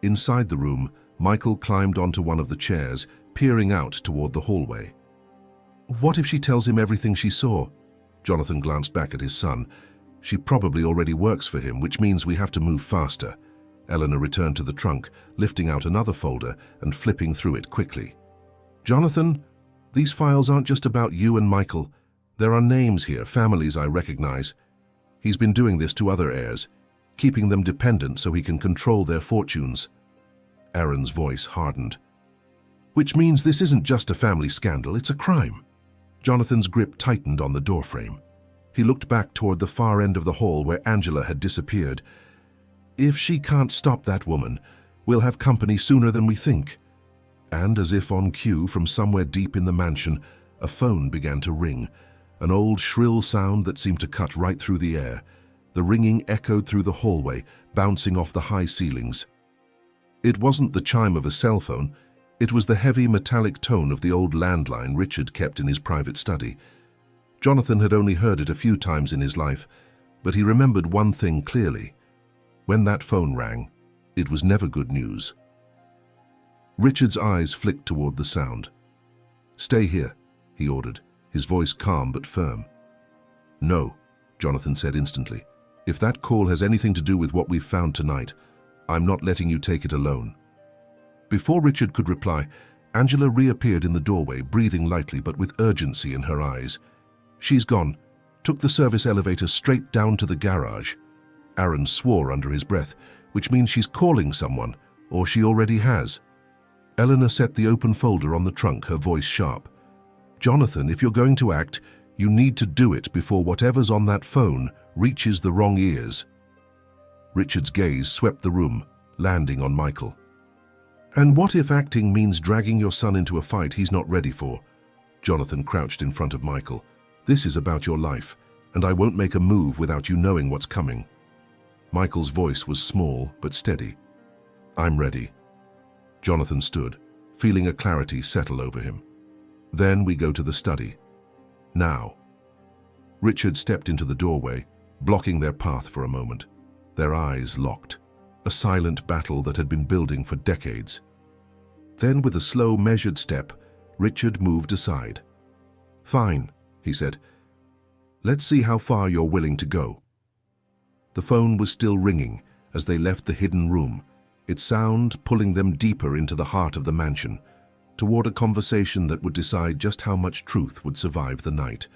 Inside the room, Michael climbed onto one of the chairs, peering out toward the hallway. "What if she tells him everything she saw?" Jonathan glanced back at his son. "She probably already works for him, which means we have to move faster." Eleanor returned to the trunk, lifting out another folder and flipping through it quickly. "Jonathan, these files aren't just about you and Michael. There are names here, families I recognize. He's been doing this to other heirs, keeping them dependent so he can control their fortunes." Aaron's voice hardened. "Which means this isn't just a family scandal, it's a crime." Jonathan's grip tightened on the doorframe. He looked back toward the far end of the hall where Angela had disappeared. "If she can't stop that woman, we'll have company sooner than we think." And as if on cue from somewhere deep in the mansion, a phone began to ring, an old shrill sound that seemed to cut right through the air. The ringing echoed through the hallway, bouncing off the high ceilings. It wasn't the chime of a cell phone. It was the heavy metallic tone of the old landline Richard kept in his private study. Jonathan had only heard it a few times in his life, but he remembered one thing clearly. When that phone rang, it was never good news. Richard's eyes flicked toward the sound. "Stay here," he ordered, his voice calm but firm. "No," Jonathan said instantly. "If that call has anything to do with what we've found tonight, I'm not letting you take it alone." Before Richard could reply, Angela reappeared in the doorway, breathing lightly but with urgency in her eyes. "She's gone. Took the service elevator straight down to the garage." Aaron swore under his breath, "which means she's calling someone, or she already has." Eleanor set the open folder on the trunk, her voice sharp. "Jonathan, if you're going to act, you need to do it before whatever's on that phone reaches the wrong ears." Richard's gaze swept the room, landing on Michael. "And what if acting means dragging your son into a fight he's not ready for?" Jonathan crouched in front of Michael. "This is about your life, and I won't make a move without you knowing what's coming." Michael's voice was small but steady. "I'm ready." Jonathan stood, feeling a clarity settle over him. "Then we go to the study. Now." Richard stepped into the doorway, blocking their path for a moment. Their eyes locked, a silent battle that had been building for decades. Then, with a slow, measured step, Richard moved aside. "Fine," he said. "Let's see how far you're willing to go." The phone was still ringing as they left the hidden room, its sound pulling them deeper into the heart of the mansion, toward a conversation that would decide just how much truth would survive the night.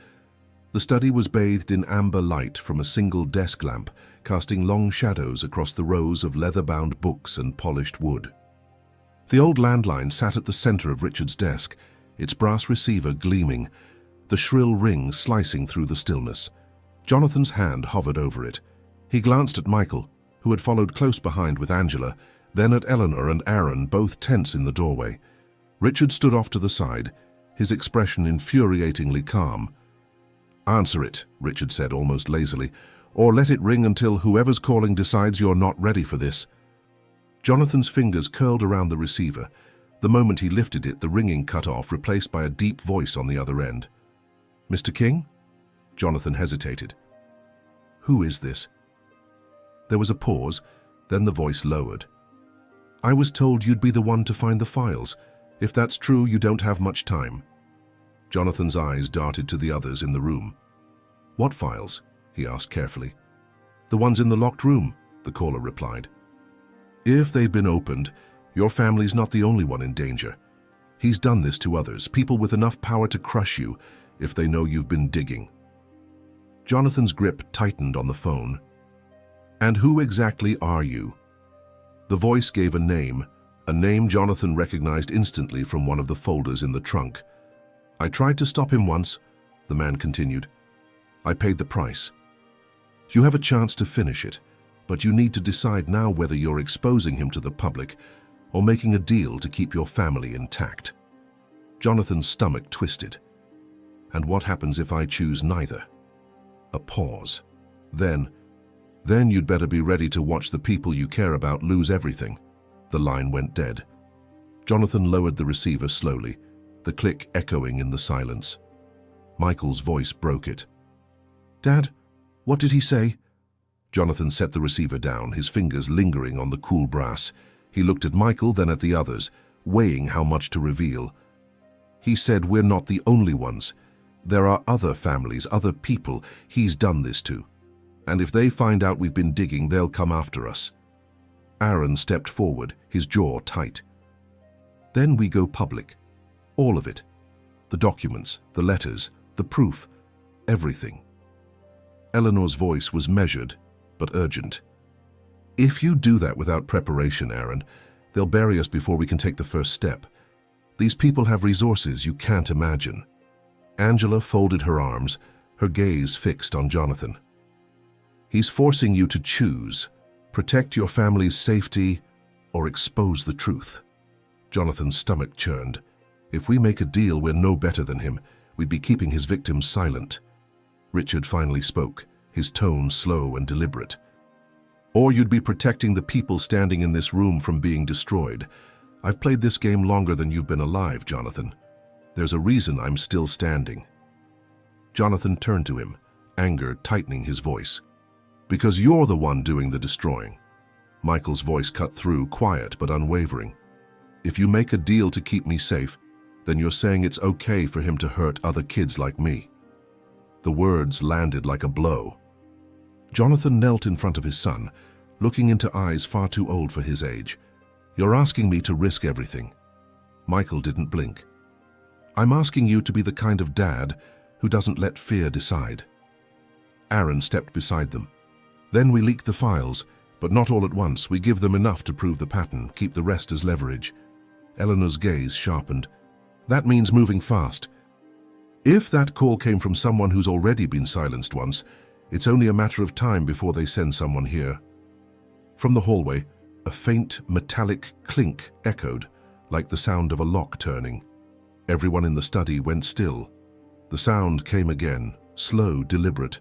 The study was bathed in amber light from a single desk lamp, casting long shadows across the rows of leather-bound books and polished wood. The old landline sat at the center of Richard's desk, its brass receiver gleaming, the shrill ring slicing through the stillness. Jonathan's hand hovered over it. He glanced at Michael, who had followed close behind with Angela, then at Eleanor and Aaron, both tense in the doorway. Richard stood off to the side, his expression infuriatingly calm. "Answer it," Richard said almost lazily, "or let it ring until whoever's calling decides you're not ready for this." Jonathan's fingers curled around the receiver. The moment he lifted it, the ringing cut off, replaced by a deep voice on the other end. "Mr. King?" Jonathan hesitated. "Who is this?" There was a pause, then the voice lowered. "I was told you'd be the one to find the files. If that's true, you don't have much time." Jonathan's eyes darted to the others in the room. "What files?" he asked carefully. "The ones in the locked room," the caller replied. "If they've been opened, your family's not the only one in danger. He's done this to others, people with enough power to crush you if they know you've been digging." Jonathan's grip tightened on the phone. "And who exactly are you?" The voice gave a name Jonathan recognized instantly from one of the folders in the trunk. I tried to stop him once, the man continued. I paid the price. You have a chance to finish it, but you need to decide now whether you're exposing him to the public or making a deal to keep your family intact. Jonathan's stomach twisted. And what happens if I choose neither? A pause. Then you'd better be ready to watch the people you care about lose everything. The line went dead. Jonathan lowered the receiver slowly, the click echoing in the silence. Michael's voice broke it. Dad, what did he say? Jonathan set the receiver down, his fingers lingering on the cool brass. He looked at Michael, then at the others, weighing how much to reveal. He said we're not the only ones. There are other families, other people he's done this to. And if they find out we've been digging, they'll come after us. Aaron stepped forward, his jaw tight. Then we go public. All of it. The documents, the letters, the proof, everything. Eleanor's voice was measured, but urgent. If you do that without preparation, Aaron, they'll bury us before we can take the first step. These people have resources you can't imagine. Angela folded her arms, her gaze fixed on Jonathan. He's forcing you to choose. Protect your family's safety or expose the truth. Jonathan's stomach churned. If we make a deal, we're no better than him. We'd be keeping his victims silent. Richard finally spoke, his tone slow and deliberate. Or you'd be protecting the people standing in this room from being destroyed. I've played this game longer than you've been alive, Jonathan. There's a reason I'm still standing. Jonathan turned to him, anger tightening his voice. Because you're the one doing the destroying. Michael's voice cut through, quiet but unwavering. If you make a deal to keep me safe, then you're saying it's okay for him to hurt other kids like me. The words landed like a blow. Jonathan knelt in front of his son, looking into eyes far too old for his age. You're asking me to risk everything. Michael didn't blink. I'm asking you to be the kind of dad who doesn't let fear decide. Aaron stepped beside them. Then we leak the files, but not all at once. We give them enough to prove the pattern, keep the rest as leverage. Eleanor's gaze sharpened. That means moving fast. If that call came from someone who's already been silenced once, it's only a matter of time before they send someone here. From the hallway, a faint metallic clink echoed, like the sound of a lock turning. Everyone in the study went still. The sound came again, slow, deliberate,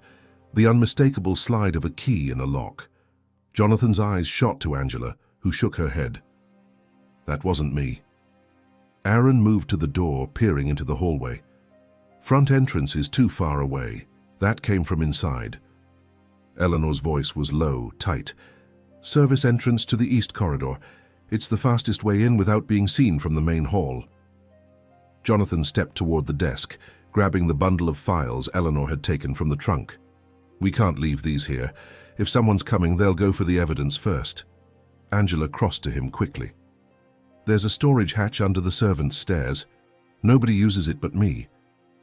the unmistakable slide of a key in a lock. Jonathan's eyes shot to Angela, who shook her head. That wasn't me. Aaron moved to the door, peering into the hallway. Front entrance is too far away. That came from inside. Eleanor's voice was low, tight. Service entrance to the east corridor. It's the fastest way in without being seen from the main hall. Jonathan stepped toward the desk, grabbing the bundle of files Eleanor had taken from the trunk. We can't leave these here. If someone's coming, they'll go for the evidence first. Angela crossed to him quickly. There's a storage hatch under the servants' stairs. Nobody uses it but me.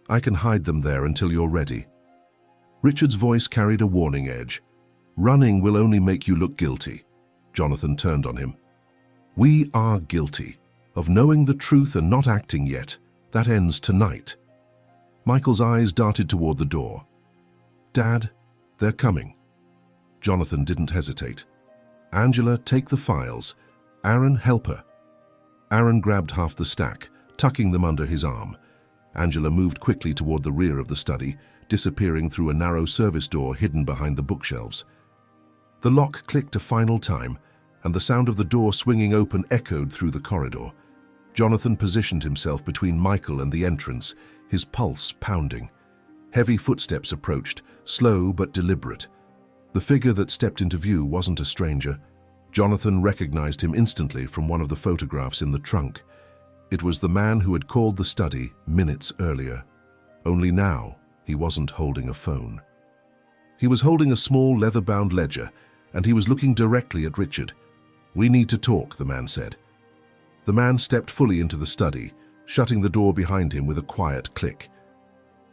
I can hide them there until you're ready. Richard's voice carried a warning edge. Running will only make you look guilty. Jonathan turned on him. We are guilty of knowing the truth and not acting yet. That ends tonight. Michael's eyes darted toward the door. Dad, they're coming. Jonathan didn't hesitate. Angela, take the files. Aaron, help her. Aaron grabbed half the stack, tucking them under his arm. Angela moved quickly toward the rear of the study, disappearing through a narrow service door hidden behind the bookshelves. The lock clicked a final time, and the sound of the door swinging open echoed through the corridor. Jonathan positioned himself between Michael and the entrance, his pulse pounding. Heavy footsteps approached, slow but deliberate. The figure that stepped into view wasn't a stranger. Jonathan recognized him instantly from one of the photographs in the trunk. It was the man who had called the study minutes earlier. Only now, he wasn't holding a phone. He was holding a small leather-bound ledger, and he was looking directly at Richard. We need to talk, the man said. The man stepped fully into the study, shutting the door behind him with a quiet click.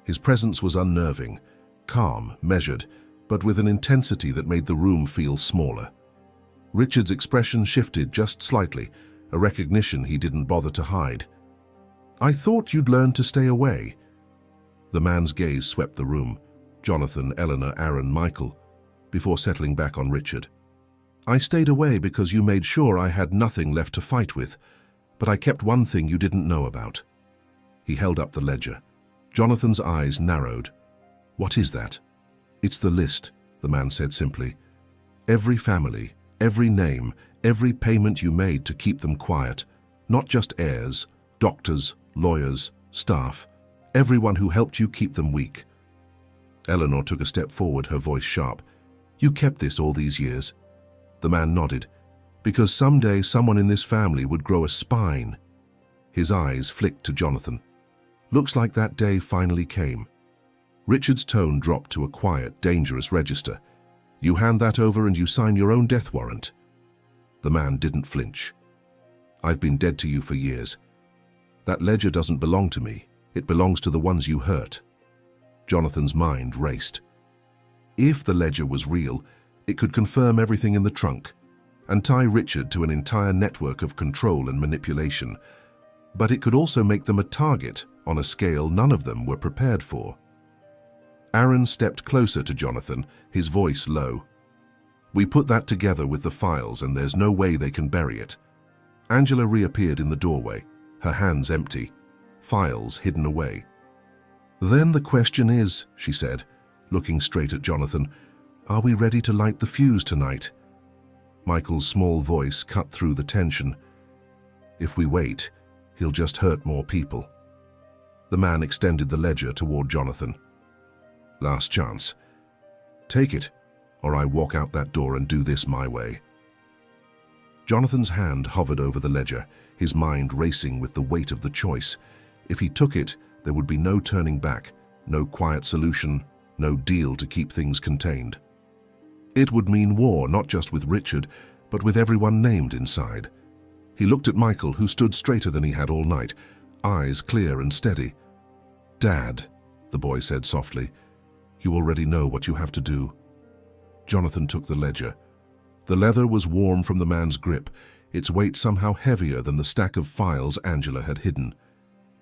His presence was unnerving, calm, measured, but with an intensity that made the room feel smaller. Richard's expression shifted just slightly, a recognition he didn't bother to hide. I thought you'd learn to stay away." The man's gaze swept the room, Jonathan, Eleanor, Aaron, Michael, before settling back on Richard. "I stayed away because you made sure I had nothing left to fight with, but I kept one thing you didn't know about." He held up the ledger. Jonathan's eyes narrowed. "What is that?" "It's the list," the man said simply. "Every family, every name, every payment you made to keep them quiet. Not just heirs, doctors, lawyers, staff, everyone who helped you keep them weak." Eleanor took a step forward, her voice sharp. "You kept this all these years?" The man nodded. "Because someday someone in this family would grow a spine." His eyes flicked to Jonathan. "Looks like that day finally came." Richard's tone dropped to a quiet, dangerous register. "You hand that over and you sign your own death warrant." The man didn't flinch. "I've been dead to you for years. That ledger doesn't belong to me. It belongs to the ones you hurt." Jonathan's mind raced. If the ledger was real, it could confirm everything in the trunk and tie Richard to an entire network of control and manipulation. But it could also make them a target on a scale none of them were prepared for. Aaron stepped closer to Jonathan, his voice low. "We put that together with the files and there's no way they can bury it." Angela reappeared in the doorway, her hands empty, files hidden away. "Then the question is," she said, looking straight at Jonathan, "are we ready to light the fuse tonight?" Michael's small voice cut through the tension. "If we wait, he'll just hurt more people." The man extended the ledger toward Jonathan. "Last chance. Take it, or I walk out that door and do this my way." Jonathan's hand hovered over the ledger, his mind racing with the weight of the choice. If he took it, there would be no turning back, no quiet solution, no deal to keep things contained. It would mean war, not just with Richard, but with everyone named inside. He looked at Michael, who stood straighter than he had all night, eyes clear and steady. "Dad," the boy said softly, "you already know what you have to do." Jonathan took the ledger. The leather was warm from the man's grip, its weight somehow heavier than the stack of files Angela had hidden.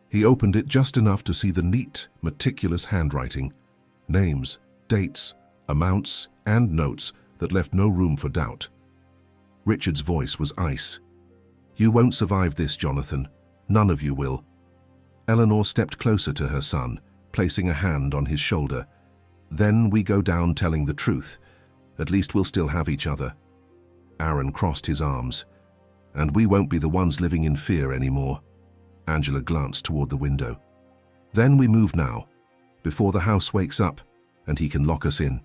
He opened it just enough to see the neat, meticulous handwriting, names, dates, amounts, and notes that left no room for doubt. Richard's voice was ice. "You won't survive this, Jonathan. None of you will." Eleanor stepped closer to her son, placing a hand on his shoulder. "Then we go down telling the truth. At least we'll still have each other." Aaron crossed his arms. "And we won't be the ones living in fear anymore." Angela glanced toward the window. "Then we move now, before the house wakes up and he can lock us in."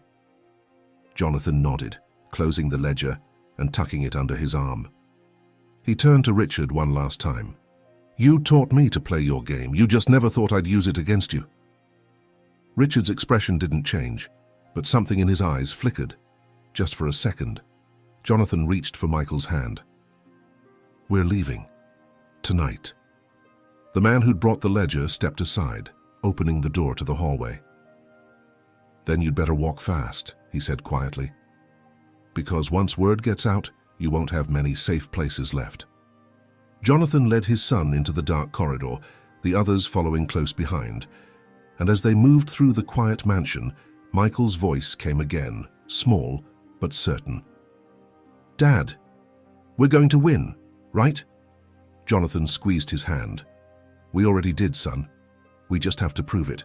Jonathan nodded, closing the ledger and tucking it under his arm. He turned to Richard one last time. "You taught me to play your game. You just never thought I'd use it against you." Richard's expression didn't change, but something in his eyes flickered, just for a second. Jonathan reached for Michael's hand. "We're leaving. Tonight." The man who'd brought the ledger stepped aside, opening the door to the hallway. "Then you'd better walk fast," he said quietly. "Because once word gets out, you won't have many safe places left." Jonathan led his son into the dark corridor, the others following close behind. And as they moved through the quiet mansion, Michael's voice came again, small but certain. "Dad, we're going to win, right?" Jonathan squeezed his hand. "We already did, son. We just have to prove it."